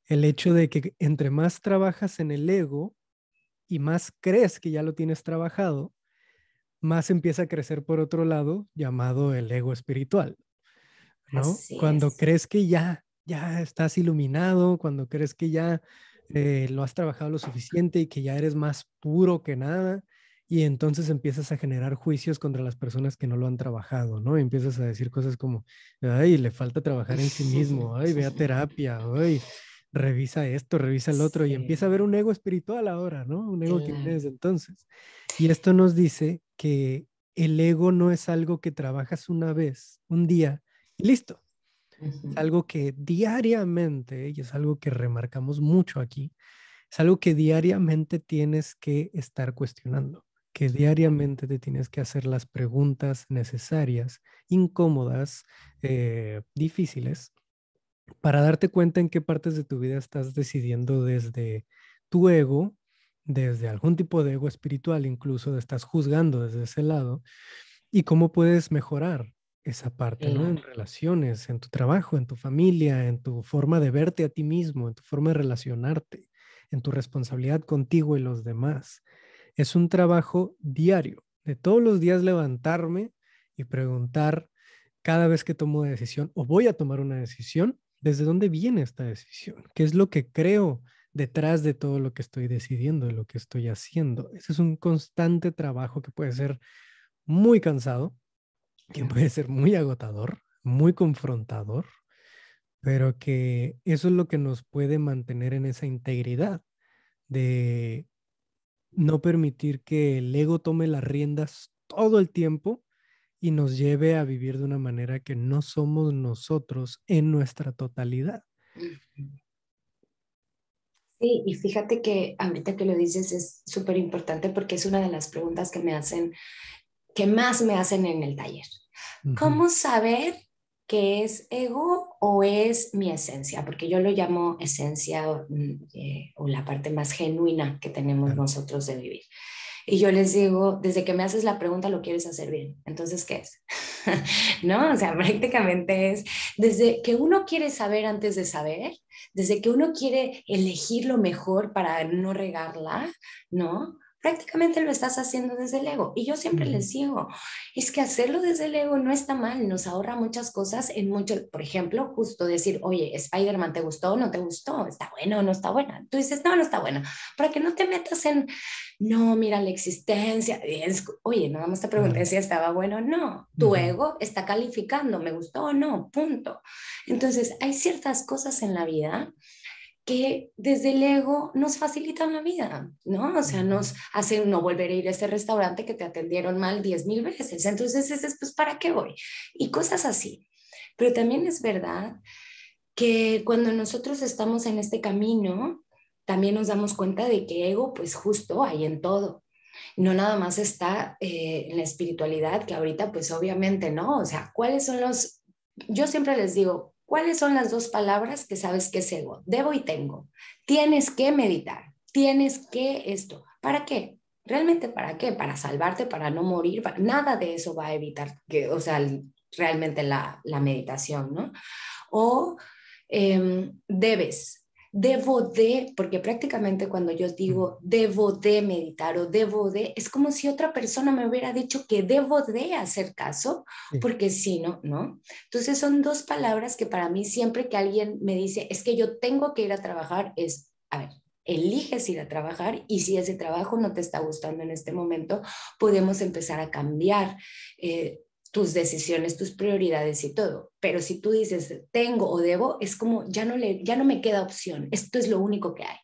hecho de que entre más trabajas en el ego y más crees que ya lo tienes trabajado, más empieza a crecer por otro lado, llamado el ego espiritual, ¿no? así Cuando es. crees que ya estás iluminado, cuando crees que ya lo has trabajado lo suficiente y que ya eres más puro que nada, y entonces empiezas a generar juicios contra las personas que no lo han trabajado, ¿no? Y empiezas a decir cosas como, ay, le falta trabajar en sí mismo, ay, ve a terapia, ay, revisa esto, revisa el otro, y empieza a Sí, haber un ego espiritual ahora, ¿no? Un ego que viene claro. desde entonces. Y esto nos dice que el ego no es algo que trabajas una vez, un día, y listo. Es Ujú. algo que diariamente, y es algo que remarcamos mucho aquí, es algo que diariamente tienes que estar cuestionando, que diariamente te tienes que hacer las preguntas necesarias, incómodas, difíciles, para darte cuenta en qué partes de tu vida estás decidiendo desde tu ego, desde algún tipo de ego espiritual, incluso estás juzgando desde ese lado, y cómo puedes mejorar esa parte, ¿no? En Claro. relaciones, en tu trabajo, en tu familia, en tu forma de verte a ti mismo, en tu forma de relacionarte, en tu responsabilidad contigo y los demás. Es un trabajo diario, de todos los días levantarme y preguntar cada vez que tomo una decisión o voy a tomar una decisión, ¿desde dónde viene esta decisión? ¿Qué es lo que creo detrás de todo lo que estoy decidiendo, de lo que estoy haciendo? Ese es un constante trabajo que puede ser muy cansado, que Claro. puede ser muy agotador, muy confrontador, pero que eso es lo que nos puede mantener en esa integridad de no permitir que el ego tome las riendas todo el tiempo y nos lleve a vivir de una manera que no somos nosotros en nuestra totalidad. Ujú. Sí, y fíjate que ahorita que lo dices es súper importante porque es una de las preguntas que me hacen, que más me hacen en el taller. Ujú. ¿Cómo saber qué es ego o es mi esencia? Porque yo lo llamo esencia o la parte más genuina que tenemos Claro. nosotros de vivir. Y yo les digo, desde que me haces la pregunta lo quieres hacer bien. Entonces, ¿qué es? ¿No? O sea, prácticamente es desde que uno quiere saber antes de saber, desde que uno quiere elegir lo mejor para no regarla, ¿no? Prácticamente lo estás haciendo desde el ego. Y yo siempre Ujú. les digo, es que hacerlo desde el ego no está mal, nos ahorra muchas cosas en mucho, por ejemplo, justo decir, oye, Spider-Man, ¿te gustó o no te gustó? ¿Está bueno o no está buena? Tú dices, no, no está buena, para que no te metas en, no, mira la existencia, es, oye, nada más te pregunté Claro. si estaba bueno, no, tu Ujú. ego está calificando, me gustó o no, punto. Entonces, hay ciertas cosas en la vida que desde el ego nos facilitan la vida, ¿no? O sea, Ujú. nos hacen no volver a ir a ese restaurante que te atendieron mal 10,000 veces. Entonces, pues, ¿para qué voy? Y cosas así. Pero también es verdad que cuando nosotros estamos en este camino, también nos damos cuenta de que ego, pues justo hay en todo. No nada más está en la espiritualidad, que ahorita pues obviamente no, o sea, ¿cuáles son los, yo siempre les digo, ¿cuáles son las dos palabras que sabes que es ego? Debo y tengo. Tienes que meditar, tienes que esto. ¿Para qué? ¿Realmente para qué? Para salvarte, para no morir, nada de eso va a evitar que, o sea, realmente la meditación, ¿no? O debes, debo de, porque prácticamente cuando yo Mm, digo debo de meditar o debo de, es como si otra persona me hubiera dicho que debo de hacer caso, sí, porque si no, ¿no? Entonces son dos palabras que para mí siempre que alguien me dice, es que yo tengo que ir a trabajar, es, a ver, eliges ir a trabajar y si ese trabajo no te está gustando en este momento, podemos empezar a cambiar. Tus decisiones, tus prioridades y todo. Pero si tú dices tengo o debo, es como ya no me queda opción, esto es lo único que hay.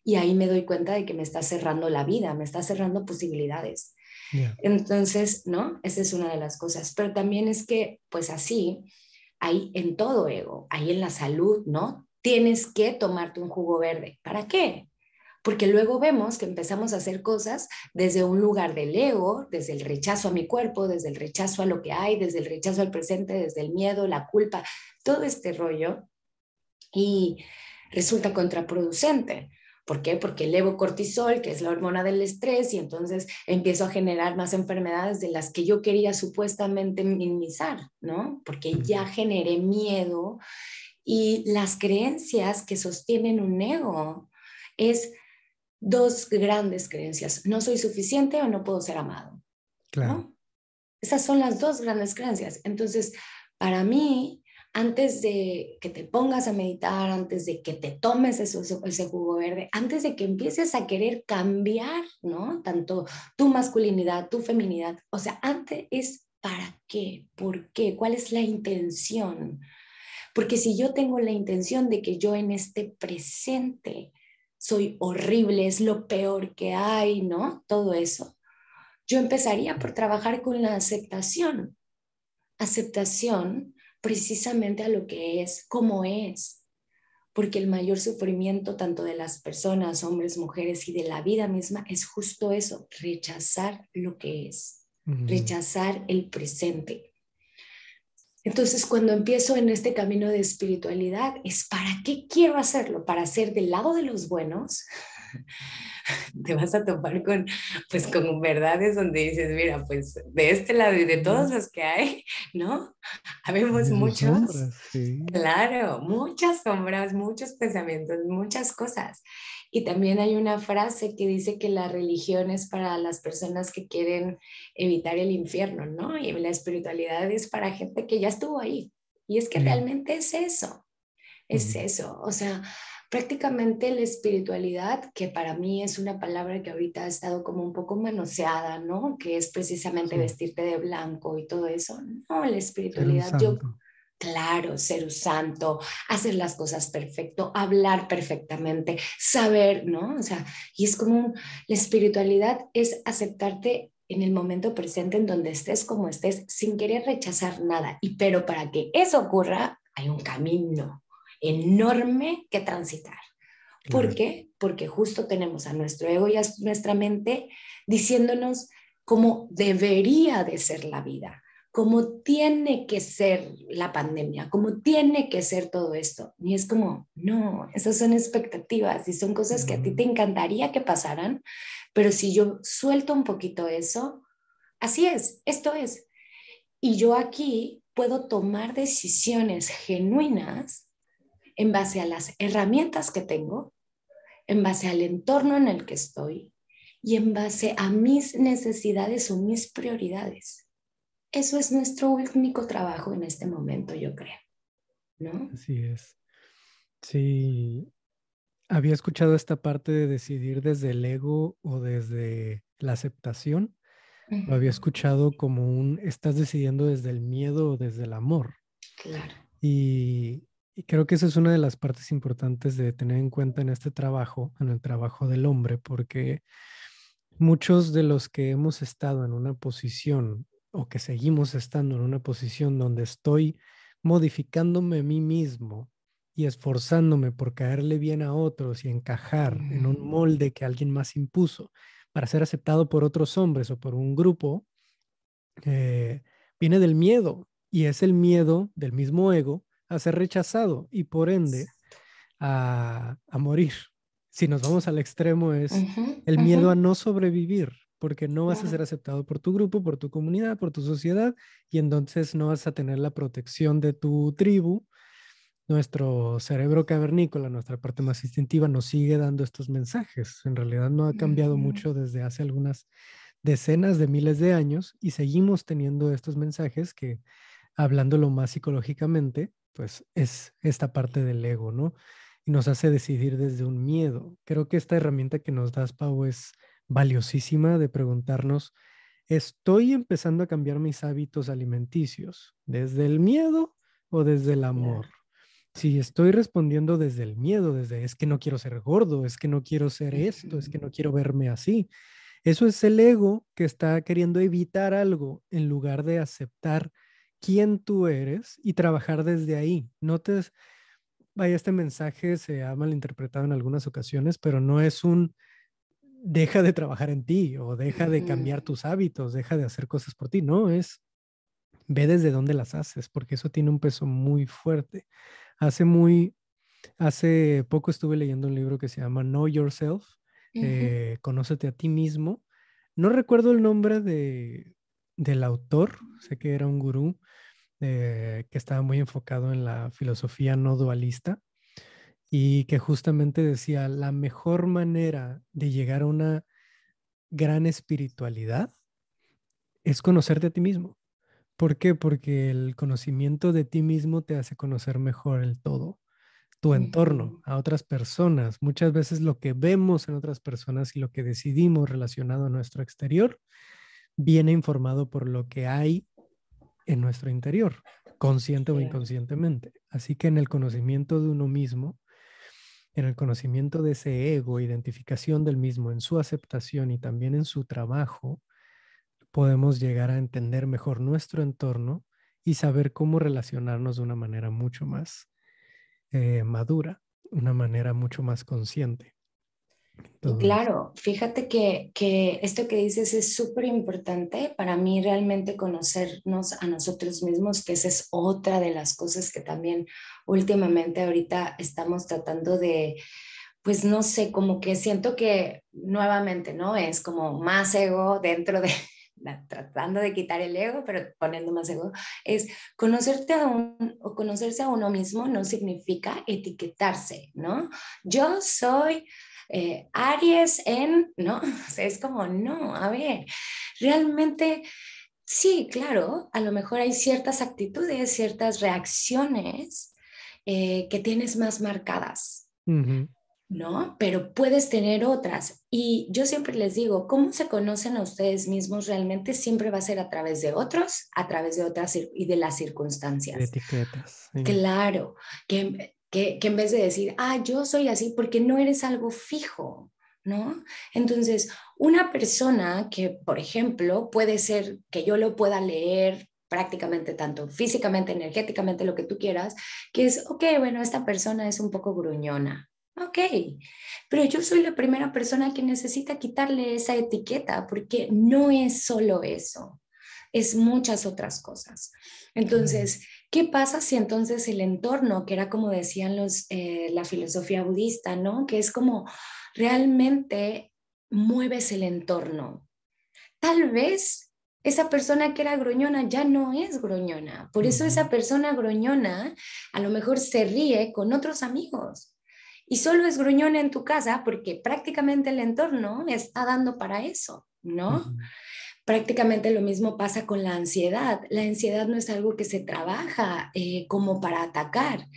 Y ahí me doy cuenta de que me está cerrando la vida, me está cerrando posibilidades. ya, Entonces, ¿no? Esa es una de las cosas. Pero también es que, pues así, hay en todo ego, hay en la salud, ¿no? Tienes que tomarte un jugo verde. ¿Para qué? Porque luego vemos que empezamos a hacer cosas desde un lugar del ego, desde el rechazo a mi cuerpo, desde el rechazo a lo que hay, desde el rechazo al presente, desde el miedo, la culpa, todo este rollo y resulta contraproducente. ¿Por qué? Porque elevo cortisol, que es la hormona del estrés, y entonces empiezo a generar más enfermedades de las que yo quería supuestamente minimizar, ¿no? Porque ya mm, generé miedo y las creencias que sostienen un ego es dos grandes creencias. No soy suficiente o no puedo ser amado, claro. ¿no? Esas son las dos grandes creencias. Entonces, para mí, antes de que te pongas a meditar, antes de que te tomes ese jugo verde, antes de que empieces a querer cambiar, ¿no? Tanto tu masculinidad, tu feminidad, o sea, antes es para qué, por qué, cuál es la intención. Porque si yo tengo la intención de que yo en este presente soy horrible, es lo peor que hay, ¿no? Todo eso. Yo empezaría por trabajar con la aceptación. Aceptación precisamente a lo que es, como es. Porque el mayor sufrimiento tanto de las personas, hombres, mujeres y de la vida misma es justo eso, rechazar lo que es, Mm, rechazar el presente. Entonces, cuando empiezo en este camino de espiritualidad, es para qué quiero hacerlo, para ser del lado de los buenos, te vas a topar con, pues, con verdades donde dices, mira, pues de este lado y de todos mm, los que hay, ¿no? Habemos tiene sus muchos, sombras, sí. claro, muchas sombras, muchos pensamientos, muchas cosas. Y también hay una frase que dice que la religión es para las personas que quieren evitar el infierno, ¿no? Y la espiritualidad es para gente que ya estuvo ahí. Y es que Mm, realmente es mm, eso. O sea, prácticamente la espiritualidad, que para mí es una palabra que ahorita ha estado como un poco manoseada, ¿no? Que es precisamente sí, vestirte de blanco y todo eso. No, la ser un espiritualidad, yo, santo. claro, ser un santo, hacer las cosas perfecto, hablar perfectamente, saber, ¿no? O sea, y es como la espiritualidad es aceptarte en el momento presente en donde estés como estés sin querer rechazar nada. Y pero para que eso ocurra, hay un camino enorme que transitar. ¿Por Claro. qué? Porque justo tenemos a nuestro ego y a nuestra mente diciéndonos cómo debería de ser la vida, cómo tiene que ser la pandemia, cómo tiene que ser todo esto. Y es como, no, esas son expectativas y son cosas que a ti te Mm, encantaría que pasaran, pero si yo suelto un poquito eso, así es, esto es. Y yo aquí puedo tomar decisiones genuinas en base a las herramientas que tengo, en base al entorno en el que estoy y en base a mis necesidades o mis prioridades. Eso es nuestro único trabajo en este momento, yo creo, ¿no? así es. Sí, había escuchado esta parte de decidir desde el ego o desde la aceptación. Lo había Uh-huh. escuchado como un, estás decidiendo desde el miedo o desde el amor. Claro. Y creo que esa es una de las partes importantes de tener en cuenta en este trabajo, en el trabajo del hombre, porque muchos de los que hemos estado en una posición o que seguimos estando en una posición donde estoy modificándome a mí mismo y esforzándome por caerle bien a otros y encajar en un Mm, molde que alguien más impuso para ser aceptado por otros hombres o por un grupo, eh, viene del miedo y es el miedo del mismo ego a ser rechazado y por ende a morir. Si nos vamos al extremo es ujú, el ujú, miedo a no sobrevivir porque no vas a ser claro. aceptado por tu grupo, por tu comunidad, por tu sociedad y entonces no vas a tener la protección de tu tribu. Nuestro cerebro cavernícola, nuestra parte más instintiva, nos sigue dando estos mensajes. En realidad no ha cambiado Ujú, mucho desde hace algunas decenas de miles de años y seguimos teniendo estos mensajes que, hablándolo más psicológicamente, pues es esta parte del ego, ¿no? Y nos hace decidir desde un miedo. Creo que esta herramienta que nos das, Pau, es valiosísima de preguntarnos, ¿estoy empezando a cambiar mis hábitos alimenticios desde el miedo o desde el amor? claro. Si estoy respondiendo desde el miedo, desde es que no quiero ser gordo, es que no quiero ser esto, es Ujú, que no quiero verme así. Eso es el ego que está queriendo evitar algo en lugar de aceptar quién tú eres y trabajar desde ahí. No te, vaya, este mensaje se ha malinterpretado en algunas ocasiones, pero no es un deja de trabajar en ti o deja de cambiar ujú, tus hábitos, deja de hacer cosas por ti. No, es ve desde dónde las haces, porque eso tiene un peso muy fuerte. Hace muy, Hace poco estuve leyendo un libro que se llama Know Yourself, ujú. Conócete a ti mismo. No recuerdo el nombre del autor, sé que era un gurú que estaba muy enfocado en la filosofía no dualista y que justamente decía, la mejor manera de llegar a una gran espiritualidad es conocerte a ti mismo. ¿Por qué? Porque el conocimiento de ti mismo te hace conocer mejor el todo, tu entorno, Ujú, a otras personas. Muchas veces lo que vemos en otras personas y lo que decidimos relacionado a nuestro exterior viene informado por lo que hay en nuestro interior, consciente o claro. inconscientemente. Así que en el conocimiento de uno mismo, en el conocimiento de ese ego, identificación del mismo, en su aceptación y también en su trabajo, podemos llegar a entender mejor nuestro entorno y saber cómo relacionarnos de una manera mucho más madura, una manera mucho más consciente. Y Todo esto. claro, fíjate que esto que dices es súper importante para mí realmente conocernos a nosotros mismos, que esa es otra de las cosas que también últimamente ahorita estamos tratando de, pues no sé, como que siento que nuevamente, ¿no? Es como más ego dentro de, tratando de quitar el ego, pero poniendo más ego, es conocerte a un, o conocerse a uno mismo no significa etiquetarse, ¿no? Yo soy Aries en, ¿no? O sea, es como, no, a ver, realmente sí, claro, a lo mejor hay ciertas actitudes, ciertas reacciones que tienes más marcadas, Ujú, ¿no? Pero puedes tener otras. Y yo siempre les digo, ¿cómo se conocen a ustedes mismos realmente? Siempre va a ser a través de otros, a través de otras y de las de circunstancias. etiquetas. Sí. Claro, que en vez de decir, ah, yo soy así, porque no eres algo fijo, ¿no? Entonces, una persona que, por ejemplo, puede ser que yo lo pueda leer prácticamente tanto físicamente, energéticamente, lo que tú quieras, que es, ok, bueno, esta persona es un poco gruñona. Ok, pero yo soy la primera persona que necesita quitarle esa etiqueta porque no es solo eso, es muchas otras cosas. Claro. Entonces, ¿qué pasa si entonces el entorno, que era como decían la filosofía budista, ¿no? Que es como realmente mueves el entorno. Tal vez esa persona que era gruñona ya no es gruñona. Por eso Ujú, esa persona gruñona a lo mejor se ríe con otros amigos. Y solo es gruñona en tu casa porque prácticamente el entorno está dando para eso, ¿no? ujú, Prácticamente lo mismo pasa con la ansiedad. La ansiedad no es algo que se trabaja como para atacar.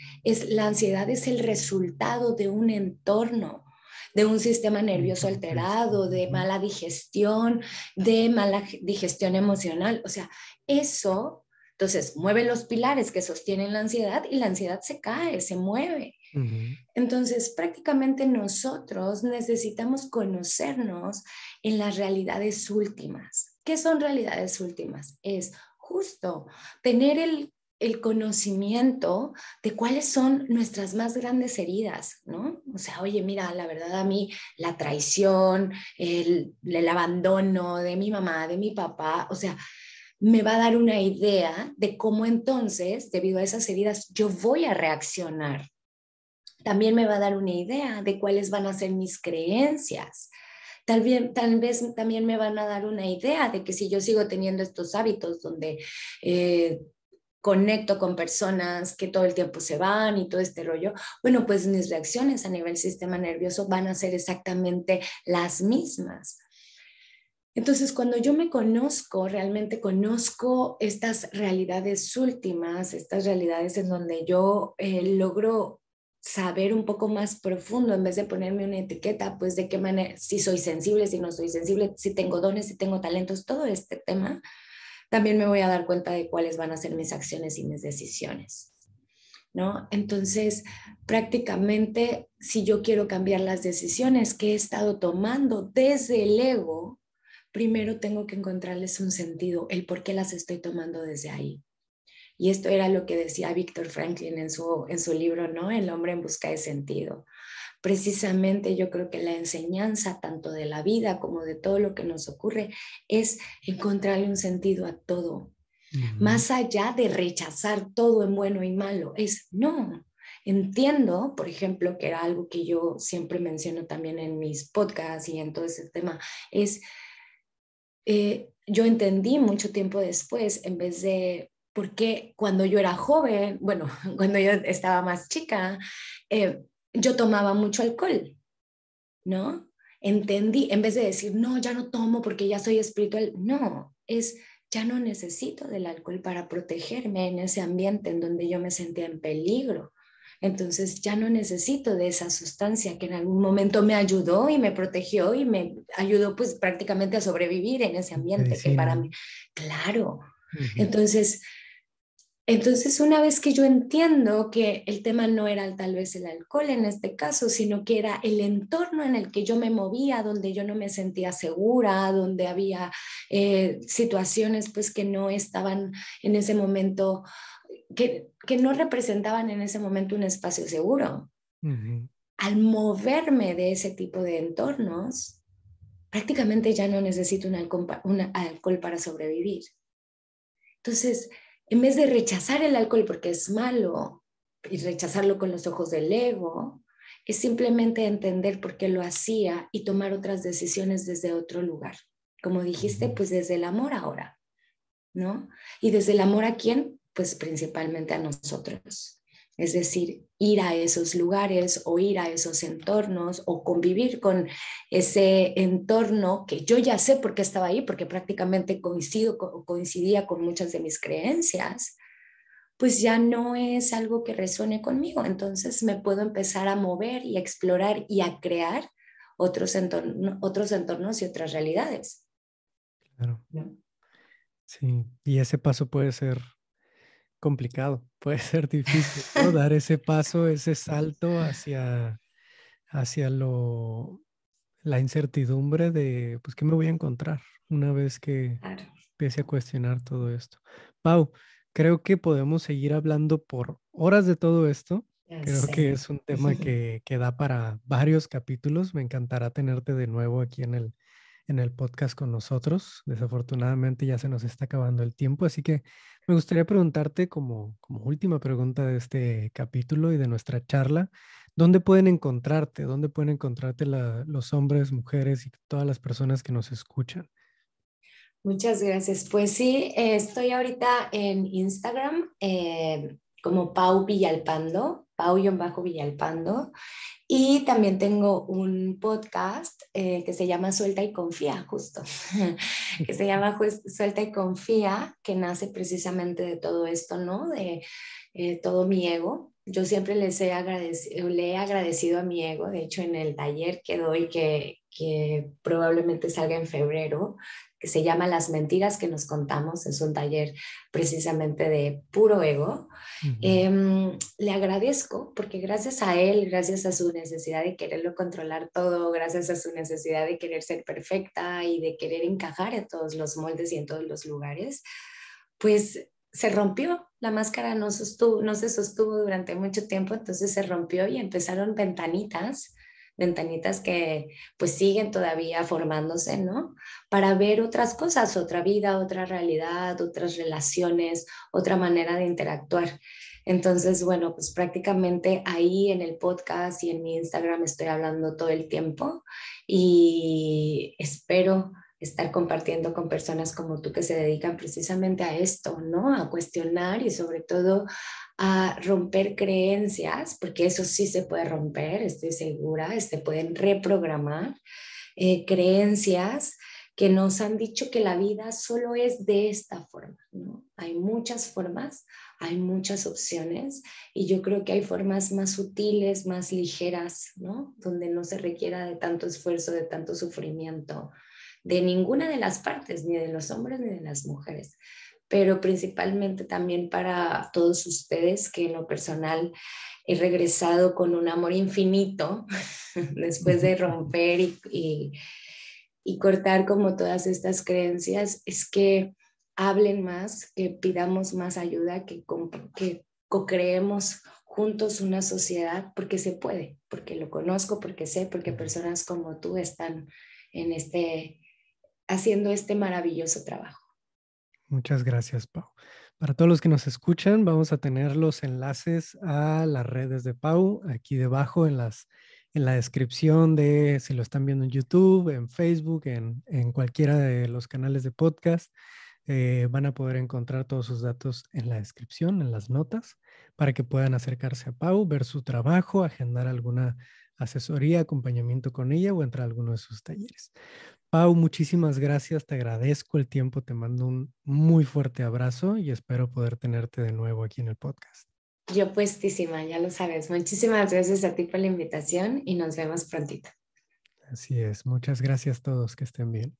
La ansiedad es el resultado de un entorno, de un sistema un nervioso contexto. alterado, Ujú, de mala digestión emocional. O sea, eso, entonces, mueve los pilares que sostienen la ansiedad y la ansiedad se cae, se mueve. ujú, Entonces, prácticamente nosotros necesitamos conocernos en las realidades últimas. ¿Qué son realidades últimas? Es justo tener el conocimiento de cuáles son nuestras más grandes heridas, ¿no? O sea, oye, mira, la verdad a mí la traición, el abandono de mi mamá, de mi papá, o sea, me va a dar una idea de cómo entonces, debido a esas heridas, yo voy a reaccionar. También me va a dar una idea de cuáles van a ser mis creencias. Tal vez también me van a dar una idea de que si yo sigo teniendo estos hábitos donde conecto con personas que todo el tiempo se van y todo este rollo, bueno, pues mis reacciones a nivel sistema nervioso van a ser exactamente las mismas. Entonces, cuando yo me conozco, realmente conozco estas realidades últimas, estas realidades en donde yo logro saber un poco más profundo en vez de ponerme una etiqueta, pues de qué manera, si soy sensible, si no soy sensible, si tengo dones, si tengo talentos, todo este tema, también me voy a dar cuenta de cuáles van a ser mis acciones y mis decisiones, ¿no? Entonces, prácticamente, si yo quiero cambiar las decisiones que he estado tomando desde el ego, primero tengo que encontrarles un sentido, el por qué las estoy tomando desde ahí. Y esto era lo que decía Víctor Franklin en su libro, ¿no? El hombre en busca de sentido. Precisamente yo creo que la enseñanza tanto de la vida como de todo lo que nos ocurre es encontrarle un sentido a todo. Más allá de rechazar todo en bueno y malo, es no. Entiendo, por ejemplo, que era algo que yo siempre menciono también en mis podcasts y en todo ese tema, es yo entendí mucho tiempo después, en vez de, porque cuando yo era joven, bueno, cuando yo estaba más chica, yo tomaba mucho alcohol, ¿no? Entendí, en vez de decir, no, ya no tomo porque ya soy espiritual, no, es, ya no necesito del alcohol para protegerme en ese ambiente en donde yo me sentía en peligro. Entonces ya no necesito de esa sustancia que en algún momento me ayudó y me protegió y me ayudó pues prácticamente a sobrevivir en ese ambiente que para Medicina. mí, claro. Ujú. Entonces, una vez que yo entiendo que el tema no era tal vez el alcohol en este caso, sino que era el entorno en el que yo me movía, donde yo no me sentía segura, donde había situaciones pues que no estaban en ese momento, que no representaban en ese momento un espacio seguro. Ujú. Al moverme de ese tipo de entornos, prácticamente ya no necesito un alcohol para sobrevivir. Entonces, en vez de rechazar el alcohol porque es malo y rechazarlo con los ojos del ego, es simplemente entender por qué lo hacía y tomar otras decisiones desde otro lugar. Como dijiste, Ujú. pues desde el amor ahora, ¿no? ¿Y desde el amor a quién? Pues principalmente a nosotros. Es decir, ir a esos lugares o ir a esos entornos o convivir con ese entorno que yo ya sé por qué estaba ahí, porque prácticamente coincidía con muchas de mis creencias, pues ya no es algo que resuene conmigo. Entonces me puedo empezar a mover y a explorar y a crear otros entornos y otras realidades. Claro, ¿No? sí. Y ese paso puede ser complicado, puede ser difícil, ¿no? Dar ese paso, ese salto hacia la incertidumbre de, pues, ¿qué me voy a encontrar una vez que Claro, empiece a cuestionar todo esto? Pau, creo que podemos seguir hablando por horas de todo esto. ya Creo que sé. es un tema que da para varios capítulos. Me encantará tenerte de nuevo aquí en el podcast con nosotros. Desafortunadamente ya se nos está acabando el tiempo, así que me gustaría preguntarte como última pregunta de este capítulo y de nuestra charla. ¿Dónde pueden encontrarte? ¿Dónde pueden encontrarte los hombres, mujeres y todas las personas que nos escuchan? Muchas gracias. Pues sí, estoy ahorita en Instagram como Pau Villalpando, Pau-Villalpando. Y también tengo un podcast que se llama Suelta y Confía, justo, que se llama Suelta y Confía, que nace precisamente de todo esto, ¿no? De todo mi ego. Yo siempre le he agradecido a mi ego, de hecho en el taller que doy, que probablemente salga en febrero, que se llama Las mentiras que nos contamos, es un taller precisamente de puro ego. Ujú. Le agradezco porque gracias a él, gracias a su necesidad de quererlo controlar todo, gracias a su necesidad de querer ser perfecta y de querer encajar en todos los moldes y en todos los lugares, pues se rompió, la máscara no se sostuvo durante mucho tiempo, entonces se rompió y empezaron ventanitas que pues siguen todavía formándose, ¿no? Para ver otras cosas, otra vida, otra realidad, otras relaciones, otra manera de interactuar. Entonces, bueno, pues prácticamente ahí en el podcast y en mi Instagram estoy hablando todo el tiempo y espero estar compartiendo con personas como tú que se dedican precisamente a esto, ¿no? A cuestionar y sobre todo a romper creencias, porque eso sí se puede romper, estoy segura, se pueden reprogramar creencias que nos han dicho que la vida solo es de esta forma, ¿no? Hay muchas formas, hay muchas opciones y yo creo que hay formas más sutiles, más ligeras, ¿no? Donde no se requiera de tanto esfuerzo, de tanto sufrimiento, de ninguna de las partes, ni de los hombres ni de las mujeres, pero principalmente también para todos ustedes que en lo personal he regresado con un amor infinito después de romper y cortar como todas estas creencias, es que hablen más, que pidamos más ayuda, que co-creemos juntos una sociedad, porque se puede, porque lo conozco, porque sé, porque personas como tú están en haciendo este maravilloso trabajo. Muchas gracias, Pau. Para todos los que nos escuchan, vamos a tener los enlaces a las redes de Pau aquí debajo en la descripción de si lo están viendo en YouTube, en Facebook, en cualquiera de los canales de podcast. Van a poder encontrar todos sus datos en la descripción, en las notas, para que puedan acercarse a Pau, ver su trabajo, agendar alguna asesoría, acompañamiento con ella o entrar a alguno de sus talleres. Pau, muchísimas gracias, te agradezco el tiempo, te mando un muy fuerte abrazo y espero poder tenerte de nuevo aquí en el podcast. Yo puestísima, ya lo sabes. Muchísimas gracias a ti por la invitación y nos vemos prontito. Así es, muchas gracias a todos, que estén bien.